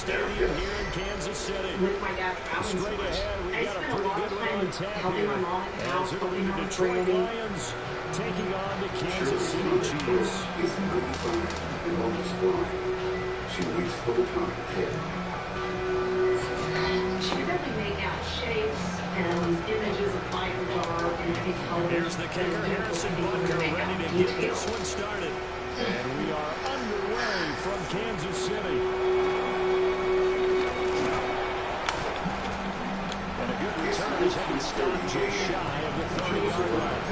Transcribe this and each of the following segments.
Stadium here in Kansas City. With my dad traveling so Straight much, ahead, we I got a spent a pretty lot good of one time on tap helping here. my mom at the house, As it'll be helping the her with Detroit branding. Lions taking on the Kansas City Chiefs. Is 95 and on the squad. She waits for the time to hit. She could definitely make out shapes and images of light and dark and heavy colors. Here's the kicker, Harrison Butker, ready to get this one started. And we are underway from Kansas City. And a good return as he stopped just shy of the 30-yard line.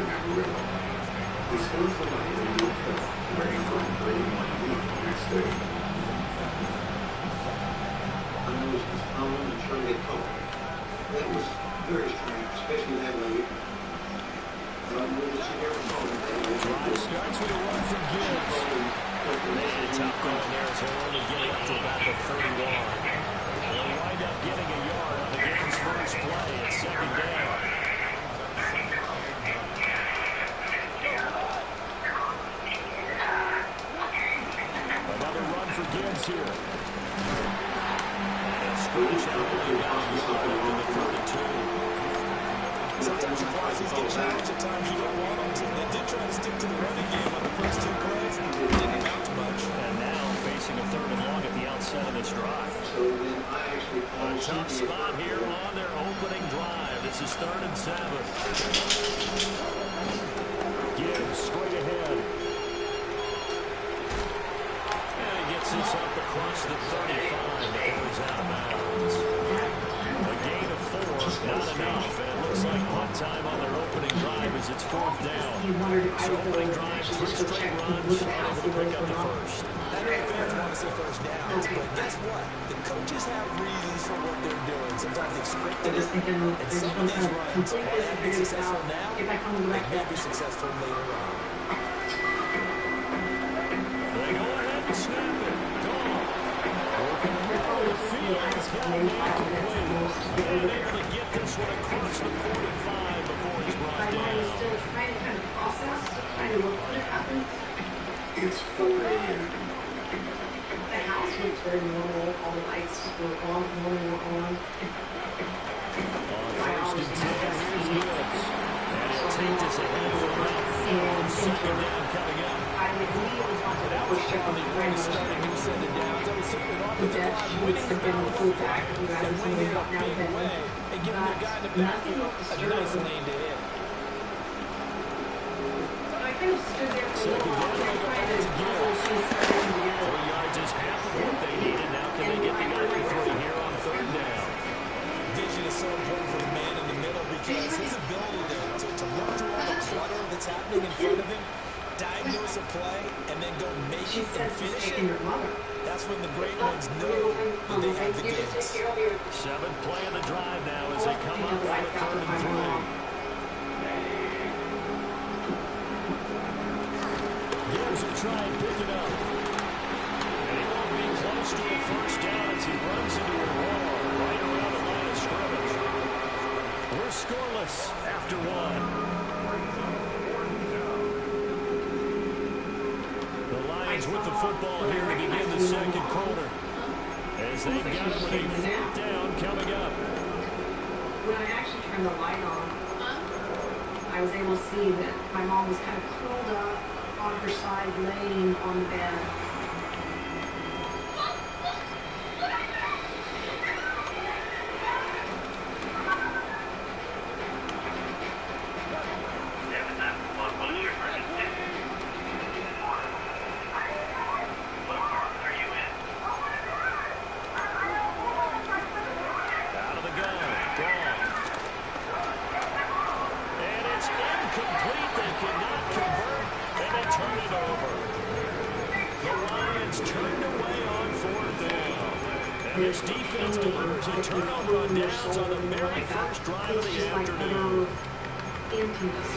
He scores the line in the hill, ready for an early morning lead the next day. I know it was home and trying to get home. That was very strange, especially that late. Drive starts with a run from Gibbs. Man, tough call there as he'll only get it up to about the 31. They'll wind up getting a yard on the game's first play at second down. Another run for Gibbs here. And a stretch out only about a yard up to the 32. Sometimes your qualities get challenged, at times you don't want them to. They did try to stick to the running game on the first two plays. It didn't amount to much. And now facing a third and long at the outset of this drive. So then I actually A tough spot here on their opening drive. This is 3rd and 7. Gibbs straight ahead. And he gets this up across the 35 before he's out of bounds. A gain of 4, not enough, and it looks like one time on their opening drive as it's 4th down. So opening drive, 3 straight runs, unable to pick up the first. I know fans want to see first downs, but guess what? The coaches have reasons for what they're doing. Sometimes they've scripted it, and some of these runs, while they haven't been successful now, they may be successful later on. They go ahead and snap it. Gone. Working the middle of the field. He's got a man complete. And able to get this one across the 45 before he's brought down. My mind is still trying to kind of process, trying to look what had happened. It's 4 a.m. The house looks very normal. All the lights were on, normal were on. On 1st and 10, here's Gibbs. And he'll take this ahead for about 4. 2nd down coming up. I immediately thought that that was Certainly when he started new set of downs, that was certainly an offensive line winning the battle and winning in a big way and giving the guy in the backfield a nice lane to hit. I kind of stood there for a Second little while, down, trying to Gibbs. pull 3 yards is half of what they needed. Now can they get the other 3 here on 3rd down? Vision is so important for the man in the middle because his ability to look through all the clutter that's happening in front of him, diagnose a play, and then go make it and finish it. That's when the great ones know that they have the goods. 7th play of the drive now as they come up on a 3rd and 3. Gibbs will try and pick it up. And he won't be close to a first down as he runs into a wall right around the line of scrimmage. We're scoreless after 1. The Lions with the football here to begin the 2nd quarter. As they've got it with a 4th down coming up. When I actually turned the light on, I was able to see that my mom was kind of curled up on her side, laying on the bed. Out of the gun, gone. And it's incomplete. They could not convert, and they turn it over. The Lions turned away on 4th down. And this defense delivers a turnover on downs on the very first drive of the afternoon. Emptiness.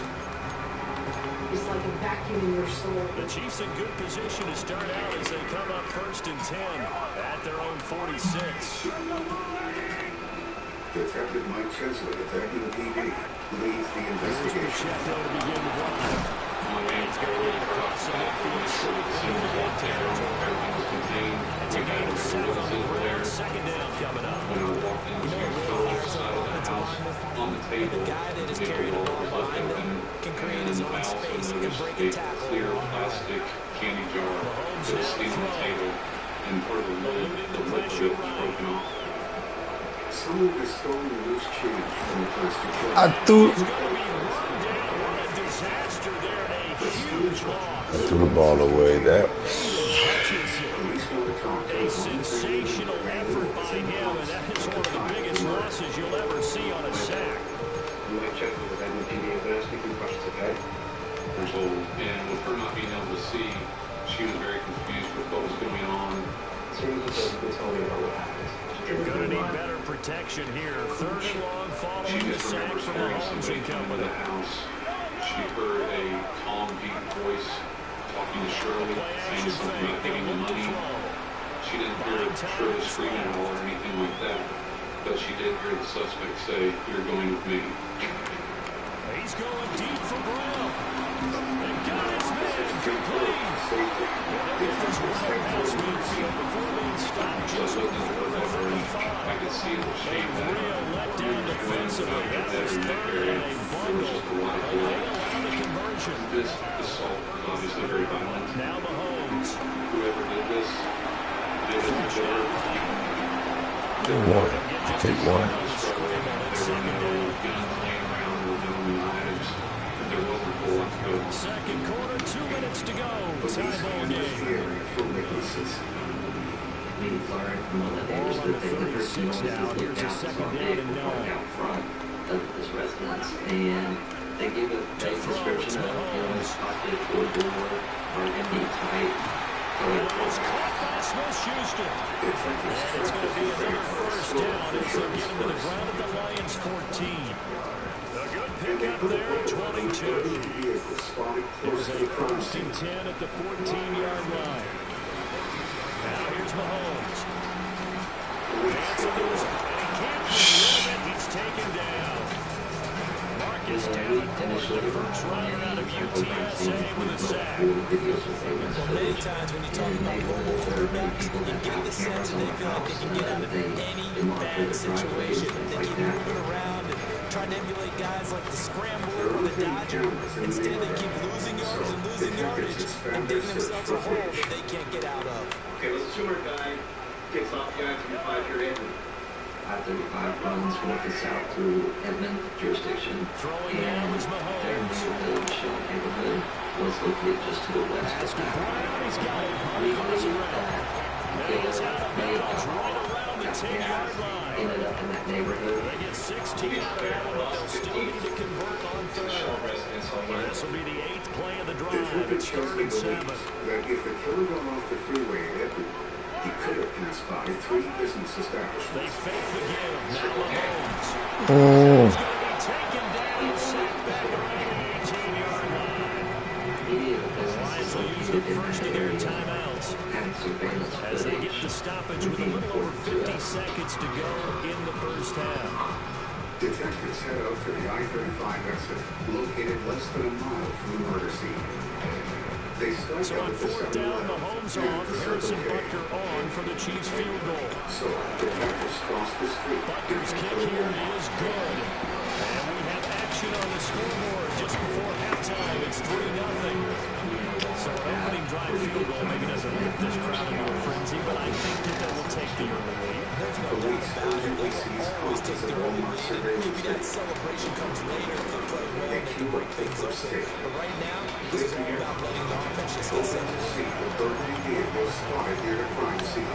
It's like a vacuum in your soul. The Chiefs in good position to start out as they come up 1st and 10 at their own 46. Detective Mike Chesley, attacking PD, leads the investigation. Pacheco to begin the drive. He's going to get it across the midfield straight into the territory. It's a gain of 7 on the ground. make a tackle. clear plastic candy jar that was sitting on the table, and part of the lid of it was broken off. Someone has stolen loose change from the plastic jar. I threw the ball away. That a sensational effort by him, and that is one of the biggest losses you'll ever see on a sack. You might check with the Redmond PD and ask a few questions, okay? Years old, and with her not being able to see, she was very confused with what was going on. So you can tell me about what happened. You're going to need better protection here. Third and long She following the just sack remembers from hearing Mahomes somebody and come into company. the house. She heard a calm, deep voice talking to Shirley, saying something about giving the money. She didn't hear Shirley screaming at all or anything like that, but she did hear the suspect say, "You're going with me." He's going deep for Brown. And got his man complete. This one pass midfield before being stopped just before the 35. I could see that she A real letdown defensively. That was third and a bungle. But they allow the conversion. This assault was obviously very violent. Now Mahomes. Whoever did this did it to her. Take one. There were no guns laying around, there were no knives. There wasn't a whole lot to go. Second quarter, 2 minutes to go. Tie ball game. We've learned from one of the neighbors that they never see now. Here's a second down and parked out front of this residence, and they give a vague description of, it's pocket or door, or going to be tight. Was caught by Smith-Schuster. And it's going to be another first down as they get him to the ground at the Lions 14. A good pickup there at 22. Here's a first and 10 at the 14-yard line. Now here's Mahomes. Hands into his, and he can't get rid of it. He's taken down. Marcus Davenport, the first runner out of UTSA with a sack. Well, many times when you talk about mobile quarterbacks, you get the sense that they feel like they can get out of any bad situation. They keep moving around and trying to emulate guys like the Scrambler or the Dodger. Instead, they keep losing yards and losing yardage and digging themselves a hole that they can't get out of. Okay, let's assume our guy kicks off the I-35 here. I-35 runs north and south through Edmond jurisdiction, and their neighborhood, Shell neighborhood, was located just to the west of that. We believe that Gale may have ended up in that neighborhood. They get 16 out of that one, but they'll still need to convert on third. This will be the 8th play of the drive. It's 3rd and 7. That if the killer got off the freeway at Edmond, he could have passed by 3 business establishments. They fake the give. Now Mahomes. He's going to be taken down. Sacked back around the 18-yard line. The Lions will use the first of their timeouts as they get the stoppage with a little over 50 seconds to go in the first half. Detectives head out for the I-35 exit, located less than a mile from the murder scene. They start So on 4th down, Mahomes off, Harrison Butker on for the Chiefs field goal. So detectives cross the street. Butker's kick here is good. And we have action on the scoreboard just before halftime. It's 3-0. So an opening drive field goal maybe doesn't whip this crowd into a frenzy, but I think that they will take the early lead. There's no doubt about it. They'll always take the early lead, and maybe that celebration comes later if they play well and they can break things open. But right now, this is all about letting the offense just get set. The burning vehicle spotted near the crime scene.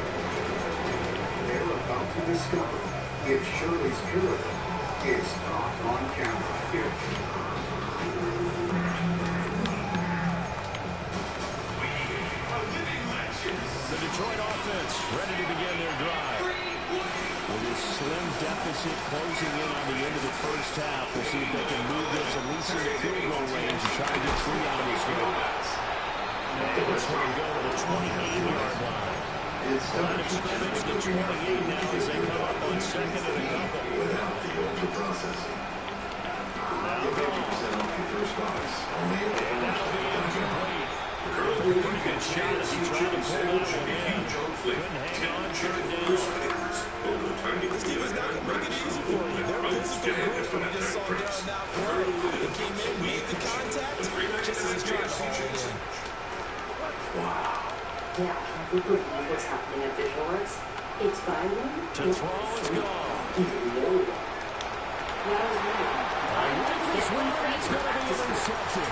They're about to discover if Shirley's killer is caught on camera. The Detroit offense ready to begin their drive. With this slim deficit closing in on the end of the first half, we'll see if they can move this at least in the field goal range and try to get 3 out of this game. And this one will go to the 28-yard line. Line of scrimmage, the 28 now as they come up on 2nd and a couple. Without the ultra processing. Now Goff. And that'll be incomplete. Pretty good shot as he tried to pull that one in. Couldn't hang on, 3rd down. This team is not going to make it easy for you. They're physical group, and we just saw down now play. They came in, made the contact, just as he's trying to Wow. Yeah, can't we believe what's happening at Visual Arts? It's by one. To throw is gone. No one. Yeah, I was right. It's going to be intercepted.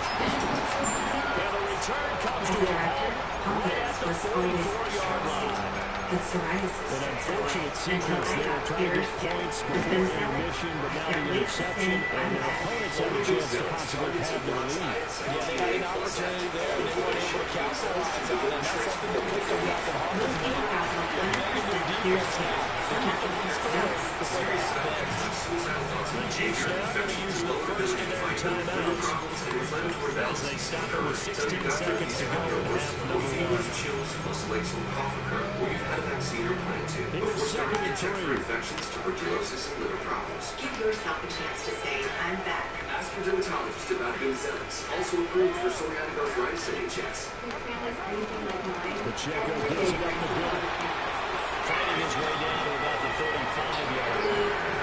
And the return comes to a halt right at the 44-yard line. That's psoriasis. An unfortunate sequence there, trying to get points before intermission, but now the interception, and their opponents have a chance to possibly have their lead. Yeah, they had an opportunity there, and they weren't able to capitalize on it. And that's something that could come back and haunt them later. They're begging their defense now. They can't get these scores the way they have been. The Chiefs now going to use the first of their timeouts as they stop it with 16 seconds to go in half number one. Here's second and 3. Infections, tuberculosis, and liver problems. Give yourself a chance to say, I'm back. Ask your dermatologist about Gonzalez, also approved for psoriatic arthritis and HS. Your family's anything like mine. Pacheco gives it up the gut. Fighting his way down to about the 35-yard line.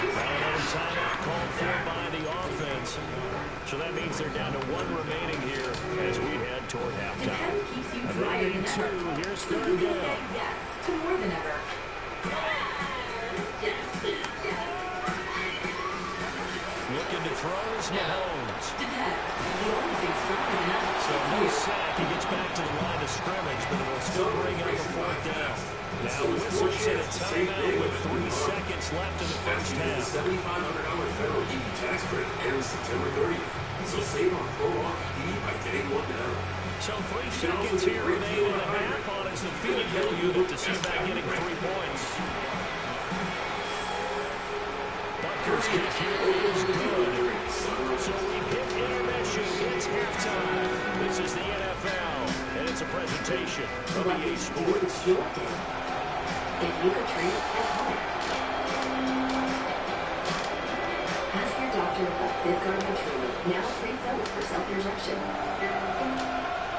Now another timeout called for by the offense. So that means they're down to one remaining here as we head toward halftime. And then in 2, here's third down. Yes, to more than ever. Looking to throw is Mahomes. The only thing stronger than that. So no sack. He gets back to the line of scrimmage, but it will still bring up a fourth down. Now whistles in a timeout with 3 seconds left in the first half. $7,500 federal EV tax credit ends September 30th. So save on Pro-Op EV by getting one now. So 3 seconds here remain in the half on as the field goal unit to see about getting 3 points. Butker's kick here is good. So we've hit intermission. It's halftime. This is the NFL, and it's a presentation of EA Sports. If you could trade it at home. Ask your doctor about Vyvgart Nutrient. Now pre-filled for self-injection.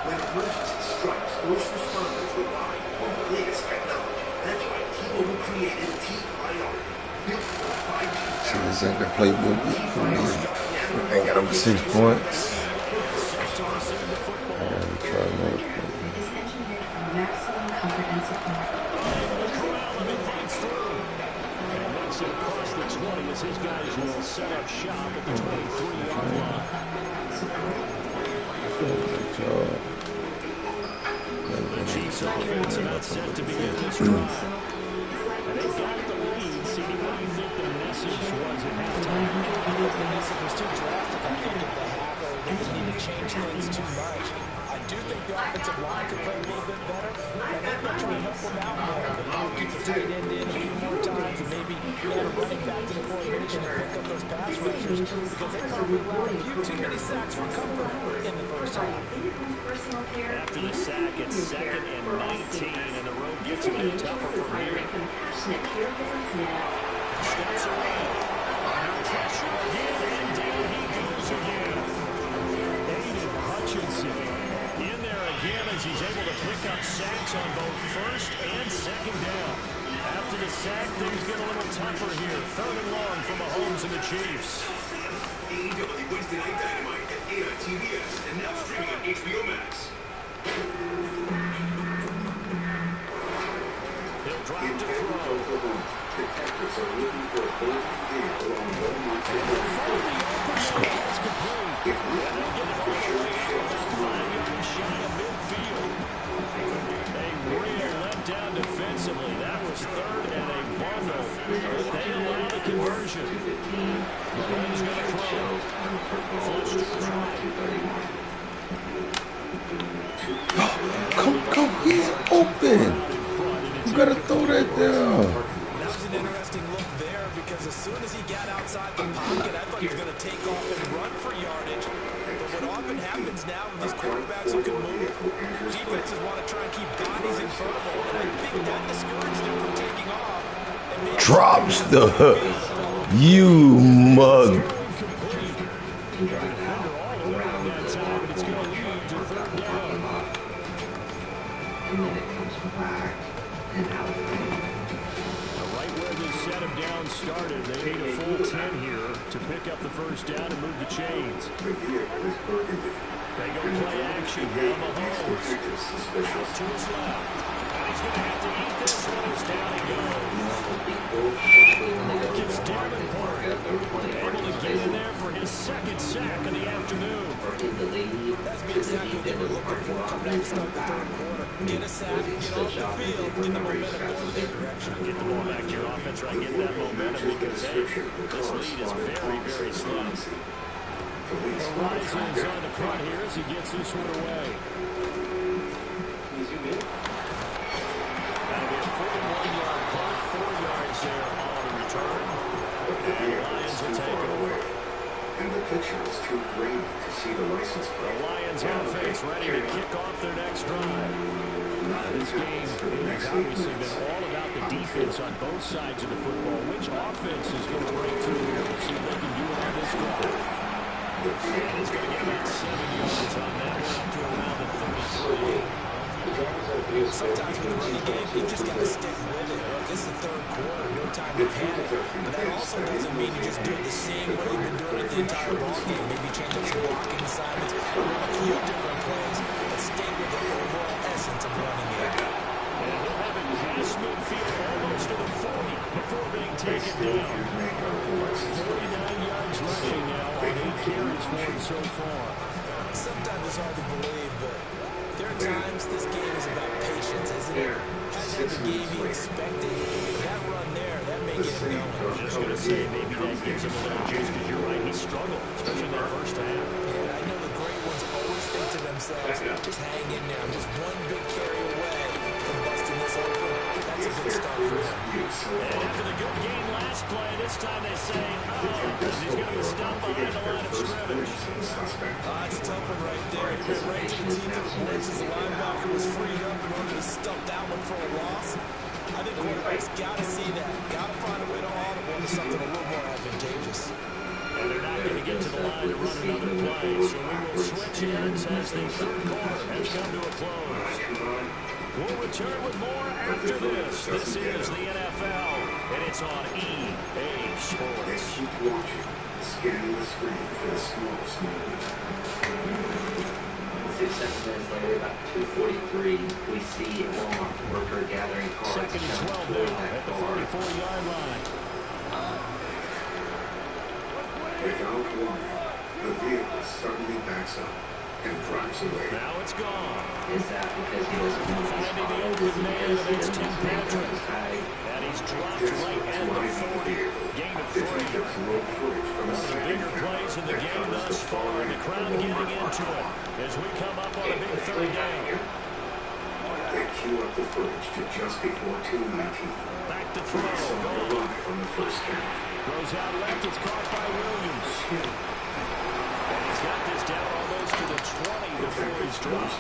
When emergency strikes, first responders rely on the latest technology. That's why T-Mobile created T-Priority. Built for 5G. So is that the playbook for me? I got over 6 points. I gotta try another play. Is engineered for maximum comprehensive control. Across the 20 as his guys will set up shop at the 23-yard line. The Chiefs offense about set to begin this drive. And they've got the lead. CD, what do you think the message was at halftime? I think the message was too drastic. I think at the half, they didn't need to change things too much. I do think the offensive line could play a little bit better, and they're going to try to help them out more. They're going to keep the tight end in a few more times, and maybe add a running back to the formation and pick up those pass rushers, because they probably allowed a few too many sacks for comfort in the first half. After the sack, it's 2nd and 19, and the road gets a bit tougher from here. Steps away. Under pressure again, and down he goes again. Aiden Hutchinson in there again as he's able to pick up sacks on both first and second down. After the sack, things get a little tougher here. 3rd and long for Mahomes and the Chiefs. AEW Wednesday Night Dynamite at 8 on TBS and now streaming on HBO Max. He'll drop to throw. Detectives are looking for a third vehicle on Walmart. That's complete. And they'll get it all the way out about 5 yards shy of midfield. A real letdown defensively. That was 3rd and a bundle. But they allow the conversion. Mahomes going to throw. Flush to his right. Come, he's open. You gotta throw that down. That was an interesting look there, because as soon as he got outside the pocket, I thought he was going to take off and run for yardage. But what often happens now with these quarterbacks who can move, defenses want to try and keep bodies in front of them, and I think that discouraged him from taking off. Drops the hook. You mug. And then it comes back and out. Right where they set him down started, they need a full 10 here to pick up the first down and move the chains. The vehicle is burgundy. They go play action. Now Mahomes. Out to his left. And he's going to have to eat this one as down he goes. Marcus Davenport able to get in there for his second sack of the afternoon. That's exactly what they were looking for. Come back, start the third quarter. Get a sack, get off the field, get the momentum going in their direction. Get the ball back to your offense, right? Get that momentum because, hey, this lead is very, very slow. Horizon's on the front here as he gets this one away. That'll be a 41-yard punt, 4 yards there on the return. And the Lions will take it away. And the picture is too grainy to see the license plate. The Lions offense ready to kick off their next drive. This game has obviously been all about the defense on both sides of the football. Which offense is going to break through here? We'll see if they can do it on this drive. He's going to get about 7 yards on that one up to around the 33. Sometimes with a running game, you just got to stick with it. Look, this is the third quarter, no time to panic. But that also doesn't mean you just do it the same way you've been doing it the entire ball game. Maybe change up some blocking assignments, run a few different plays, but stay with the overall essence of running it. And he'll have it past midfield almost to the 40 before being taken down. 49 yards rushing now on 8 carries for him so far. Sometimes it's hard to believe, but there are times this game is about patience, isn't it? Hasn't the game you expected? That run there, that may get him going. I was just going to say, maybe that gives him a little juice because you're right, he struggled, especially in that first half. Yeah, I know the great ones always think to themselves, just hang in there, I'm just one big carry away from busting this open. That's a good start for him. And after the good game last play, this time they say, because he's going to be stopped behind the line of scrimmage. It's tough one right there. He went right to the teeth of the boards as the linebacker was freed up in order to stuff that one for a loss. I think quarterbacks got to see that. Got to find a way to audible into something a little more advantageous. And they're not going to get to the line to run another play, so we will switch ends as the third quarter has come to a close. We'll return with more after this. This is the NFL, and it's on EA Sports. Keep watching, scanning the screen for the smallest movement. 6 minutes later, about 2:43, we see a Walmart worker gathering cards. Second and 12 now at the 44-yard line. Without warning, the vehicle suddenly backs up and drives away. Now it's gone. Is that because he doesn't know the Finding the spot? open man against Tim His Patrick. tag? And he's dropped right at the 40. Gain of 3. One of the bigger plays in the game thus far, and the crowd getting into it as we come up on a big third down. They cue up the footage to just before 2:19. Back to throw. From the first down. Goes out left. It's caught by Williams. And he's got this down almost to the 20 before he's dropped.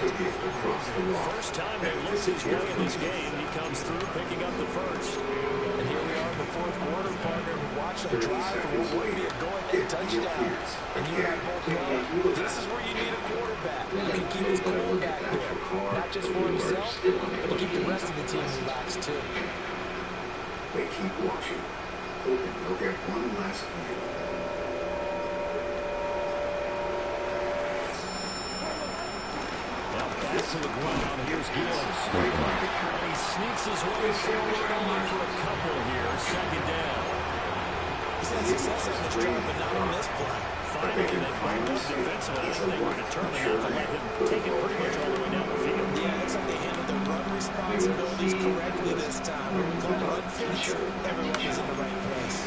First time they looked his way in this game. He comes through picking up the first. And here we are in the fourth quarter, partner. We watched a drive for what would be a go-ahead touchdown. And you and I both know this is where you need a quarterback. You can keep his cool back there. Not just for himself, but to keep the rest of the team relaxed too. They keep watching, hoping they'll get one last view. Now back to the ground. Here's Gibbs. And he sneaks his way forward only for a couple here. Second down. He's had success on this drive, but not on this play. Finally, they find up defensively. I think they were determined not to let him take it pretty much all the way down the field. Yeah, it looks like they handled their run responsibilities correctly this time. When we call run fits, everyone is in the right place.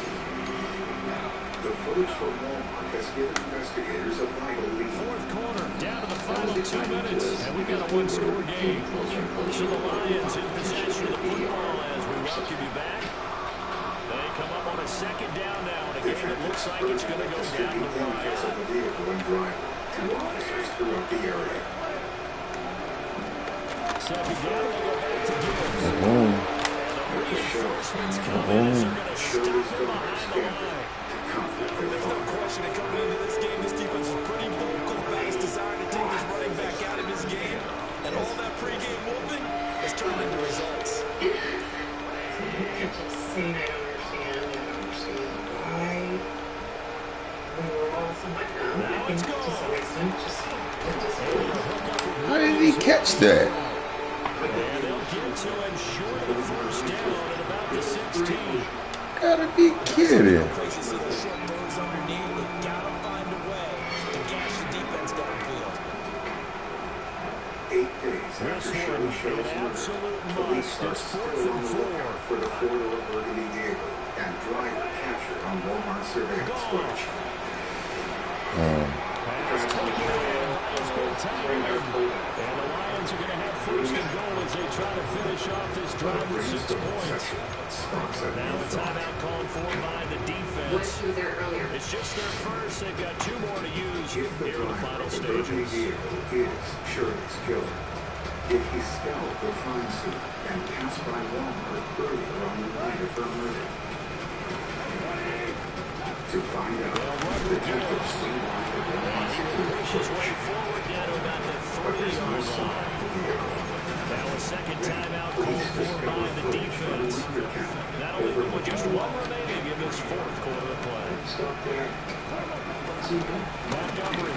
The footage from Walmart has given investigators a vital lead. Fourth quarter, down to the final 2 minutes, and we've got a one-score game. So the Lions in possession of the football as we welcome you back. They come up on a second down now in a game that looks like it's going to go down the wire. Of the vehicle and driver. 2 officers throughout the area. Second down, they go back to Gibbs. And the reinforcements come in as they're going to stop him behind the line. There's no question that coming into this game, this defense is pretty vocal about his desire to take this running back out of his game. And all that pregame whooping has turned into results. I just saying I don't understand why we were all somewhat numb. I think to some extent, just catch that? And they'll get to him short of the first down at about the 16. Gotta be kidding. Crazy see those short throws underneath. They gotta find a way to gash the defense downfield. 8 days after Shirley shows murder, police start still on the lookout for the four-door burgundy vehicle and driver captured on Walmart surveillance footage. Pass taken in. It's been tied. And the Lions are going to have first and goal as they try to finish off this drive with 6 points. Now a timeout called for by the defense. It's just their first. They've got 2 more to use here in the final stages. Is Shirley's killer. Did he scalp the crime scene and pass by Walmart earlier on the night of her murder? To find out, detectives rewind the Walmart Pushes way forward down to about the 30-yard line. Now a second timeout called for by the defense. That'll leave them with just 1 remaining in this 4th quarter of play. Montgomery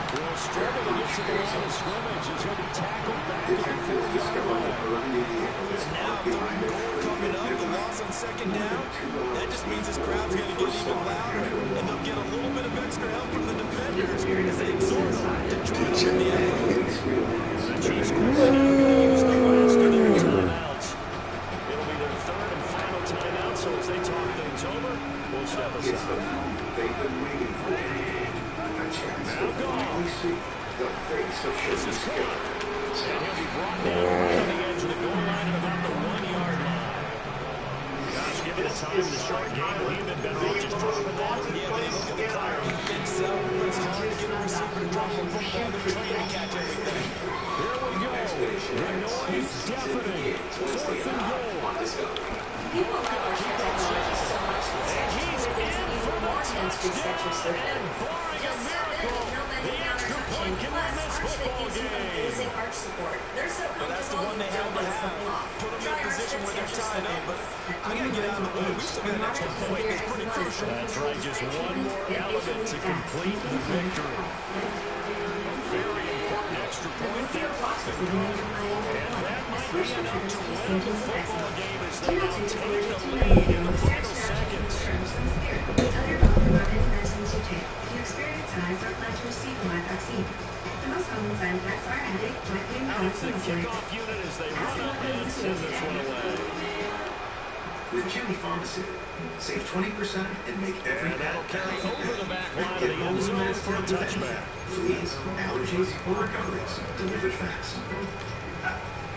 will struggle to get to the line of scrimmage as he'll be tackled back to the 40-yard line. Now third goal coming up. The loss on second down. That just means this crowd's going to get even louder, and they'll get a little bit of extra help from the defenders as they exhort them to join them in the effort. The Chiefs are now going to use the last of their timeouts. It'll be their 3rd and final timeout, so as they talk things over, we'll step It's the aside. moment they've been waiting for. A chance to finally see the face of Shirley's killer. And he'll be brought down right on the edge of the goal line at about the 1-yard line. Gosh, given the time in the short game, would he have been better off just dropping that? Yeah, but look at the clock. You think so? But it's hard to get a receiver to drop a football. They're trained to catch everything. Here we go. The noise deafening. 4th and goal. People love our technology so much these days. And he's in for the touchdown. touchdown. And barring a miracle, the extra point can win this football game. Arch support. They're so Well, that's the one they have to have. Put them in a position where they're tied up, but I got to get out of the way. We still got an extra point. It's pretty crucial. That's right, just one more element to complete the victory. Very important extra point there. And that might be enough to win the football game as they now take the lead in the final seconds. Tell your doctor about any medicines you take. If you experience signs or plan to receive a live vaccine. The most common side effects are headache, might pain, Out and of the kickoff unit as they run up and send this one away. With Jimmy Pharmacy, save 20% and make every And that'll carry over the back line of Get the end zone for a touchback. Fleas, allergies, or recoveries delivered fast.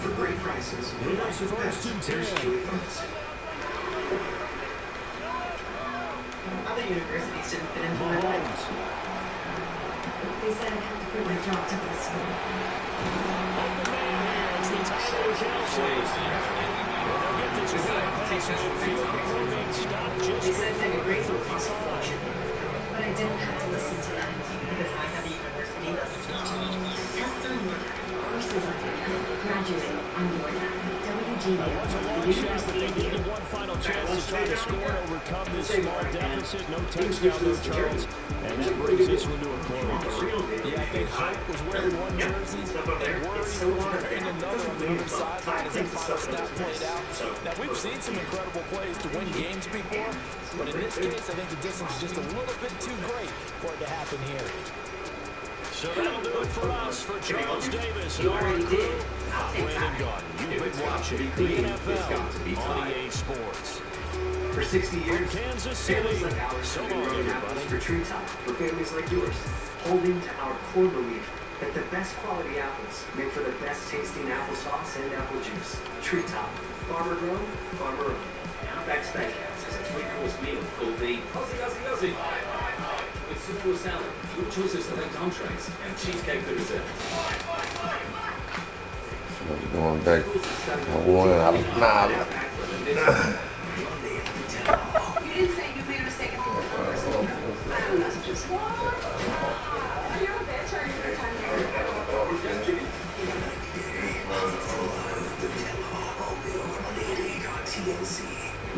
For great prices, Here's provide the first best. and There's 10. Jimmy Pharmacy. Other universities didn't fit into my life. Mahomes. They said I had to quit my job to go to school. Open man here. It's the tight end, Kelsey. And they'll get this one pass midfield before being stopped just They said take a break before from 35. but I didn't have to listen to them because I have a university. Tests on work, courses on taken, graduate on board. WGU, That was a long shot, but they needed one final chance to try to score and overcome this small deficit. No touchdown, no Charles. And that brings this one to a close. Yeah, I think Hope was wearing one jersey, and Worry was wearing another on the other sideline as that final snap played out. Now, we've seen some incredible plays to win games before, but in this case, I think the distance is just a little bit too great for it to happen here. So that'll do it for us, for Charles Davis and our crew. I'm Brandon Garden. You've been watching the NFL on EA Sports. For 60 years, Kansas City. families like ours So have been long, growing everybody. apples for Treetop. For families like yours, holding to our core belief that the best quality apples make for the best tasting applesauce and apple juice. Treetop. Farmer grown, farmer owned. Outback Steakhouse is a three-course meal called the Aussie. With simple salad, your choice of select entrees, and cheesecake for dessert. Going back. You didn't say you made a mistake and people felt this. I don't know, it's just... Are you a bitch or are you a time TLC.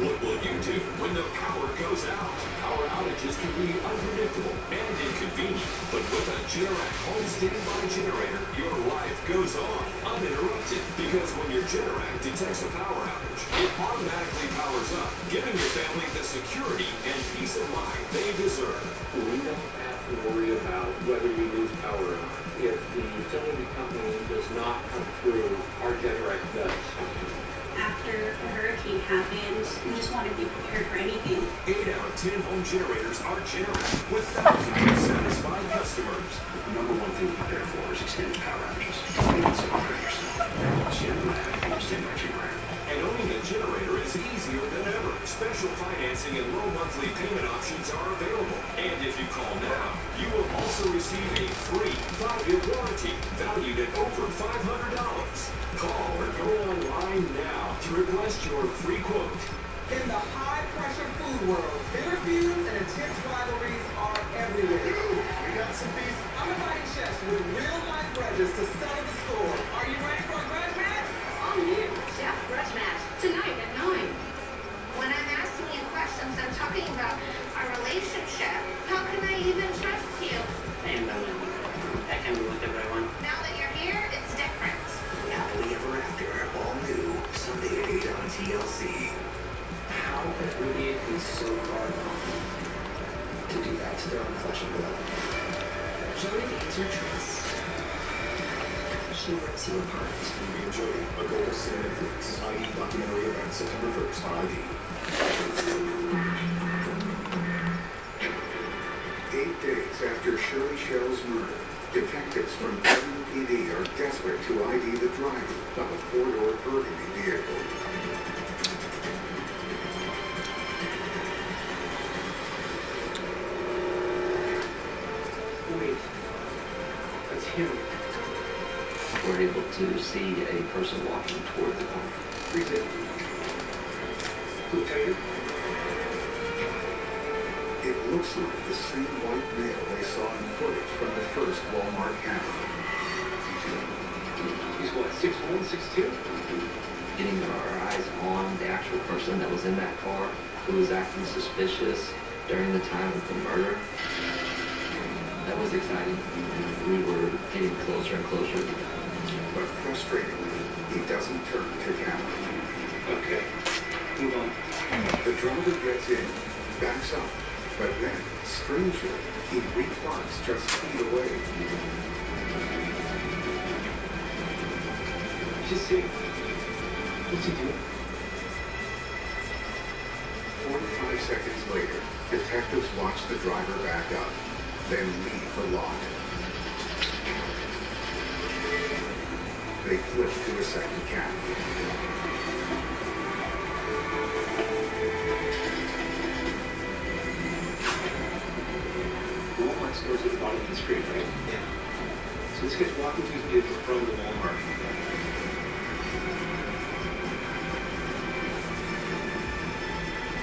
Look what you do when the power goes out. Power outages can be unpredictable and inconvenient, but with a Generac home standby generator, your life goes on uninterrupted. Because when your Generac detects a power outage, it automatically powers up, giving your family the security and peace of mind they deserve. We don't have to worry about whether we lose power or not. If the utility company does not come through, our Generac does. After a hurricane happens, we just want to be prepared for anything. 8 out of 10 home generators are Generac, with thousands of satisfied customers. The number one thing to prepare for is extended power outages. Don't get so hard on yourself. Generac, understand my Generac. And owning a generator is easier than ever. Special financing and low monthly payment options are available. And if you call now, you will also receive a free 5-year warranty valued at over $500. Call or go online now to request your free quote. In the high-pressure food world, bitter feuds and intense rivalries are everywhere. We got some beef. I'm inviting chefs with real-life grudges to settle the score. Are you ready for a grudge match? Oh, yeah. Chef, grudge match. Tonight at 9. When I'm asking you questions, I'm talking about our relationship. How can I even trust you? And that can be with everyone. Now that you're here, it's different. Happily Ever After, all new, Sunday at 8 on TLC. How could Rudy be so far gone to do that to their own flesh and blood? Jody gains her trust. She rips you apart. Me and Jody, a Gold Standard Flicks. ID documentary event September 1st on ID. 8 days after Shirley Shell's murder, detectives from WPD are desperate to ID the driver of a four-door burgundy vehicle. Wait, that's him. We're able to see a person walking toward the car. Freeze it. Lieutenant? It looks like the same white male they saw in footage from the first Walmart camera. He's what, 6'1", 6'2"? Getting our eyes on the actual person that was in that car, who was acting suspicious during the time of the murder. That was exciting. We were getting closer and closer. But frustratingly, he doesn't turn to camera. Okay, move on. The driver gets in, backs up, but then, strangely, he reparks just feet away. Just see. What's he doing? 45 seconds later, detectives watch the driver back up, then leave the lot. They flip to a second cam. The Walmart store's at the bottom of the screen, right? Yeah. So this guy's walking through his vehicle from the Walmart.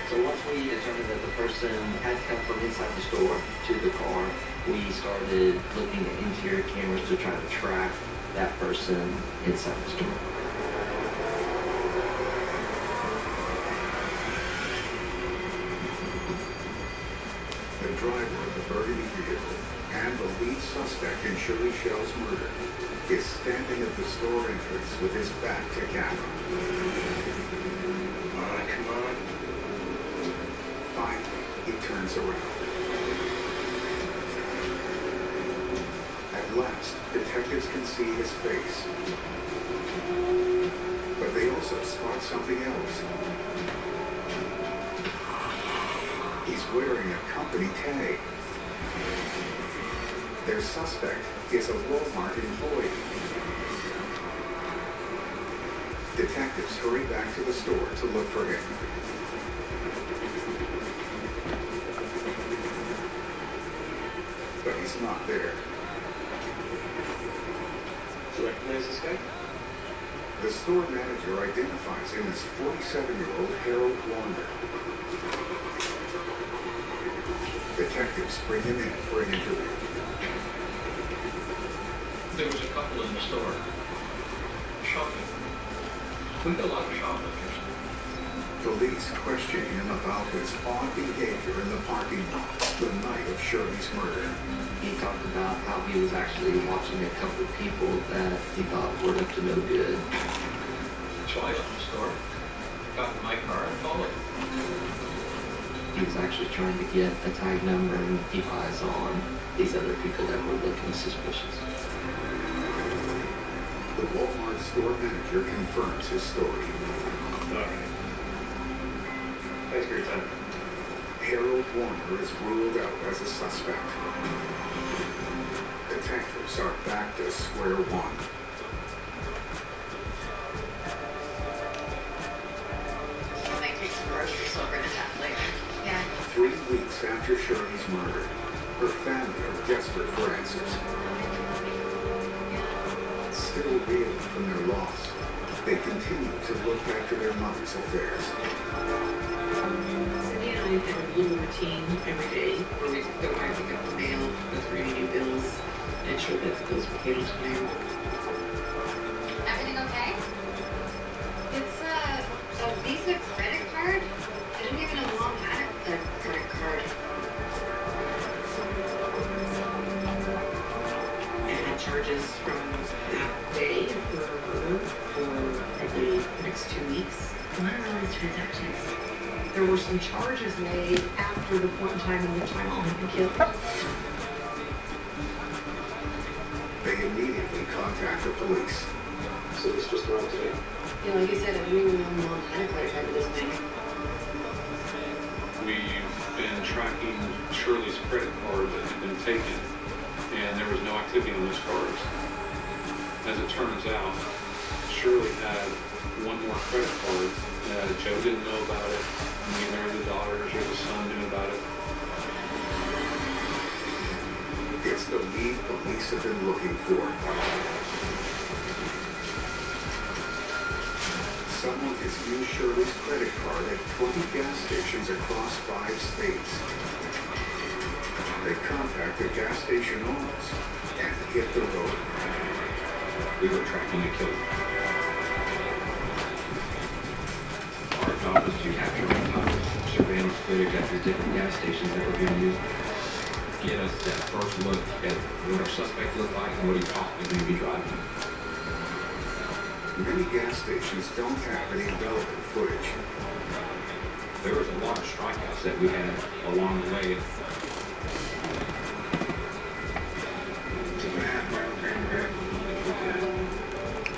So once we determined that the person had come from inside the store to the car, we started looking at interior cameras to try to track that person inside the store. The driver of the burgundy vehicle and the lead suspect in Shirley Shell's murder is standing at the store entrance with his back to camera. Come on. Finally, he turns around. At last, detectives can see his face. But they also spot something else. He's wearing a company tag. Their suspect is a Walmart employee. Detectives hurry back to the store to look for him. But he's not there. Do you recognize this guy? The store manager identifies him as 47-year-old Harold Wander. Detectives bring him in for an interview. There was a couple in the store shopping. We got a lot of shoplifters. Police questioning him about his odd behavior in the parking lot the night of Shirley's murder. He talked about how he was actually watching a couple of people that he thought were up to no good. So I left the store, got in my car, and followed. He was actually trying to get a tag number and keep eyes on these other people that were looking suspicious. The Walmart store manager confirms his story. All right. Thanks for your time. Harold Warner is ruled out as a suspect. Detectives are back to square one. I might take some groceries over to that later. Yeah. 3 weeks after Shirley's murder, her family are desperate for answers. Still reeling from their loss, they continue to look after their mother's affairs. Cindy and I have a little routine every day where we go by, pick up the mail, go through any new bills, make sure that those potatoes are there. Everything okay? It's a Visa credit card. I didn't even know Mom had a credit card. And it charges from that day for her murder for probably the next 2 weeks. What are all these transactions? There were some charges made after the point in time in which my mom had been killed. They immediately contact the police. So this was thrown today. Yeah, like I said, I didn't even know Mom had a credit card for this thing. We've been tracking Shirley's credit card that had been taken, and there was no activity on those cards. As it turns out, Shirley had one more credit card. Joe didn't know about it. Neither the daughters or the son knew about it. It's the lead police have been looking for. Someone has used Shirley's credit card at 20 gas stations across 5 states. They contact the gas station owners and hit the road. We were tracking a killer. Our job was to capture surveillance footage at the different gas stations that were being used. Get us that first look at what our suspect looked like and what he possibly may be driving. Many gas stations don't have any relevant footage. There was a lot of strikeouts that we had along the way.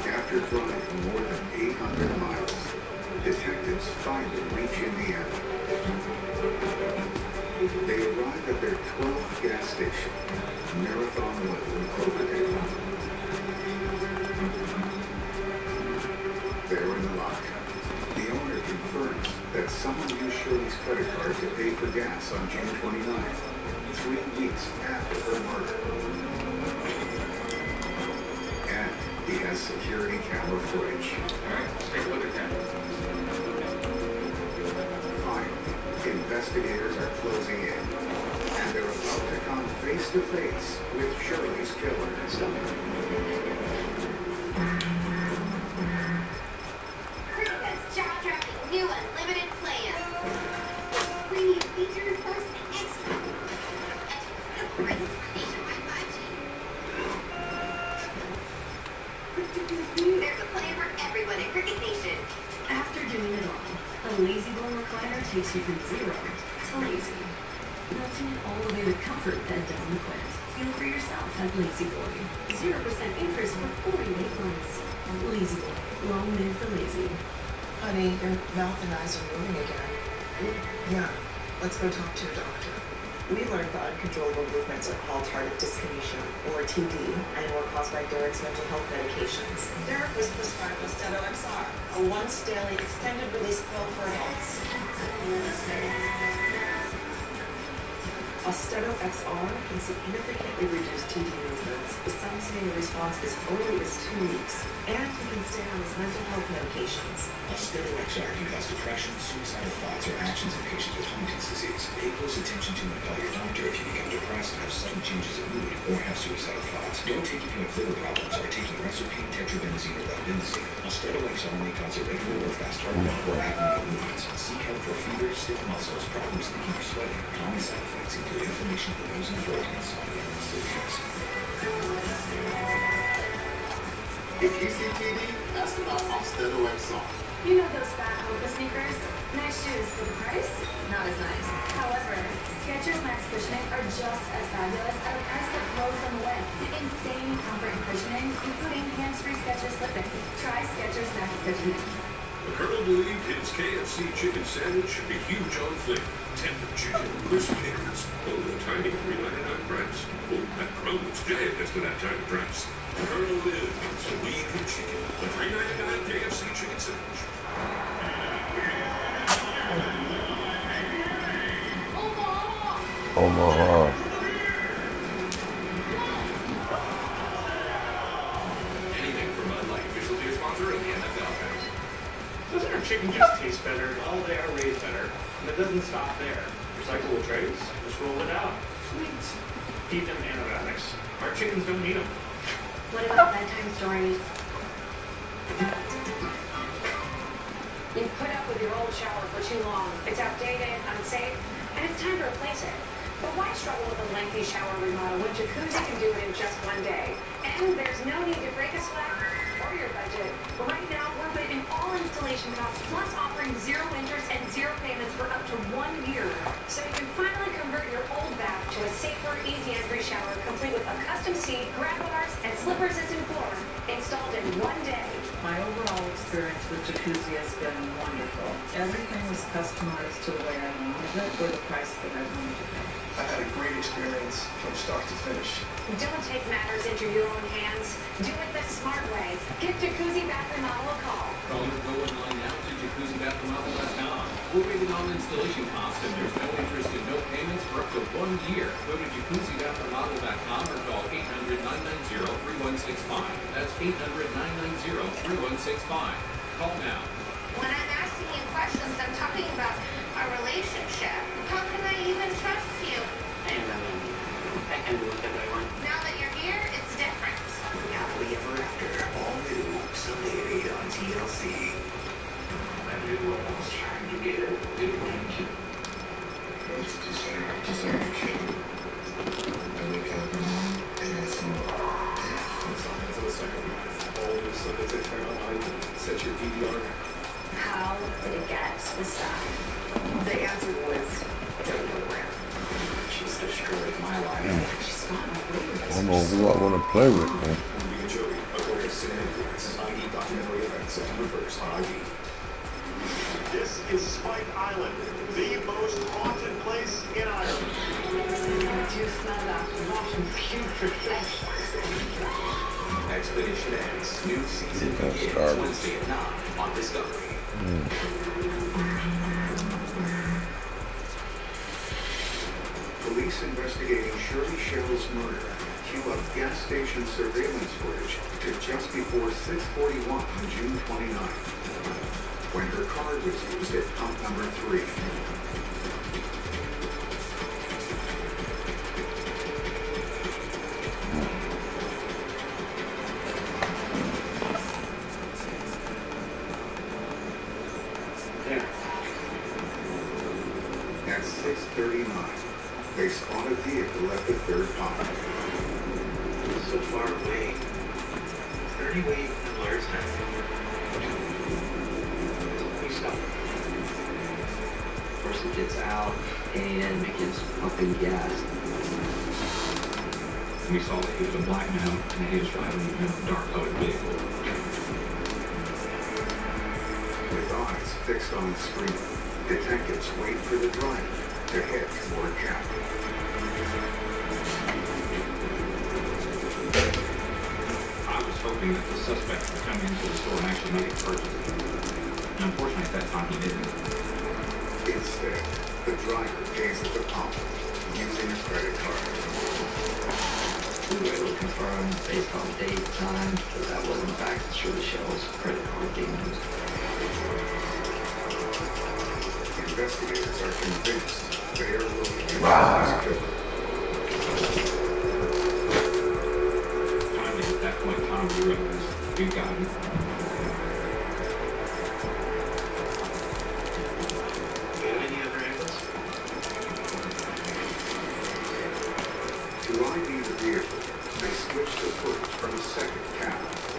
After driving more than 800 miles, detectives finally reach Indiana. They arrive at their 12th gas station, Marathon Oil in Cloverdale. There in the lot, the owner confirms that someone used Shirley's credit card to pay for gas on June 29th, 3 weeks after her murder. And he has security camera footage. All right, let's take a look at that. Finally, investigators are closing in, and they're about to come face to face with Shirley's killer. Krista's jaw-dropping new unlimited plan. Premium features plus extra. Nationwide 5G. There's a plan for everyone at Cricket Nation. After doing it all, a lazy boy recliner takes you from 0 to lazy. Melting it all the way with comfort that doesn't quit. Feel for yourself at Lazy Boy. 0% interest for 48 months. Lazy Boy. Long live the lazy. Honey, your mouth and eyes are moving again. Yeah, let's go talk to your doctor. We learned the uncontrollable movements are called tardive dyskinesia, or TD, and were caused by Derek's mental health medications. Derek was prescribed Austedo XR, a once-daily extended-release pill for adults. Austedo XR can significantly reduce TD movements, with some saying the response as early as 2 weeks, and he can stay on his mental health medications. Austedo XR can cause depression, suicidal thoughts, or actions in patients with Huntington's disease. Pay close attention to and call your doctor if you become depressed, have sudden changes of mood, or have suicidal thoughts. Don't take if you have liver problems or taking recipe, tetrabenzene, or valbenzine. Austedo XR may cause irregular or fast heartbeat or abnormal movements. Seek help for fever, stiff muscles, problems thinking or sweating. Common side effects include inflammation of the nose and throat, insomnia, and sleepiness. If you see TD, ask about Austedo XR. You know those fat Hoka sneakers? Nice shoes for the price? Not as nice. However, Skechers Max Cushioning are just as fabulous at a price that blows them away. Insane comfort and cushioning, including hands-free Skechers slipping. Try Skechers Max Cushioning. The Colonel believed his KFC chicken sandwich should be huge on flavor. Tender chicken, crisp pickles, only a tiny $3.99 price. Oh, that crumb looks gigantic for that tiny price. The Colonel lives a week of chicken. The $3.99 KFC chicken sandwich. Omaha. Anything for Bud Light, official beer sponsor of the NFL. Doesn't our chicken just taste better? Oh, they are raised better. And it doesn't stop there. Recyclable trays, just roll it out. Sweet. Feed them antibiotics. Our chickens don't need them. What about bedtime stories? You put up with your old shower for too long. It's outdated, unsafe, and it's time to replace it. But why struggle with a lengthy shower remodel when Jacuzzi can do it in just one day? And there's no need to break a sweat or your budget. Right now, we're waiving all installation costs, plus offering 0 interest and 0 payments for up to 1 year. So you can finally convert your old bath to a safer, easy entry shower, complete with a custom seat, grab bars, and slip-resistant floor, installed in 1 day. My overall experience with Jacuzzi has been wonderful. Everything was customized to the way I needed it for the price that I wanted to pay. I had a great experience from start to finish. Don't take matters into your own hands. Do it the smart way. Give Jacuzzi Bath Remodel a call. Call or go online now to jacuzzibathremodel.com. We're waiting on installation costs, and there's no interest and no payments for up to 1 year. Go to jacuzzibathremodel.com or call 800-990-3165. That's 800-990-3165. Call now. When I'm asking you questions, I'm talking about our relationship. How can I even trust you? I can do whatever I want. Now that you're here, it's different. Happily Ever After, all new, Sunday at 8 on TLC. I knew what I was trying to get at. It went. It's deserved. I wake up and I think, It's on until the second week. All new Sundays at 10 online. Set your DVR. How did it get this side? The answer was everywhere. she's destroyed my life. She's got my I favorites. don't know who I want to play with, man. Ruby and Jody, According to Sin and Influence, ID documentary event September 1st on ID. This is Spike Island, the most haunted place in Ireland. Do you smell that rotten putrid flesh? Expedition X, new season That's begins garbage. Wednesday at 9 on Discovery. Police investigating Shirley Shell's murder cue up gas station surveillance footage to just before 6:41 on June 29th, when her card was used at pump number 3. At 6:39, they spot a vehicle at the third pump. So far away. 30 way alerts now. We stop. Person gets out and begins pumping gas. We saw that he was a black man and he was driving a dark colored vehicle. With eyes fixed on the screen, detectives wait for the driver to head toward Cap. I was hoping that the suspect would come into the store and actually make a purchase. Unfortunately, at that time he didn't. In Instead, the driver pays at the pump using a credit card. We were able to confirm based on date, time, that was in fact through the shell's credit card being used. Investigators are convinced they are looking at Wow. this killer. Finally, at that point, Tom realized you got him. Do you have any other angles? To ID the vehicle, they switched the footage from a second camera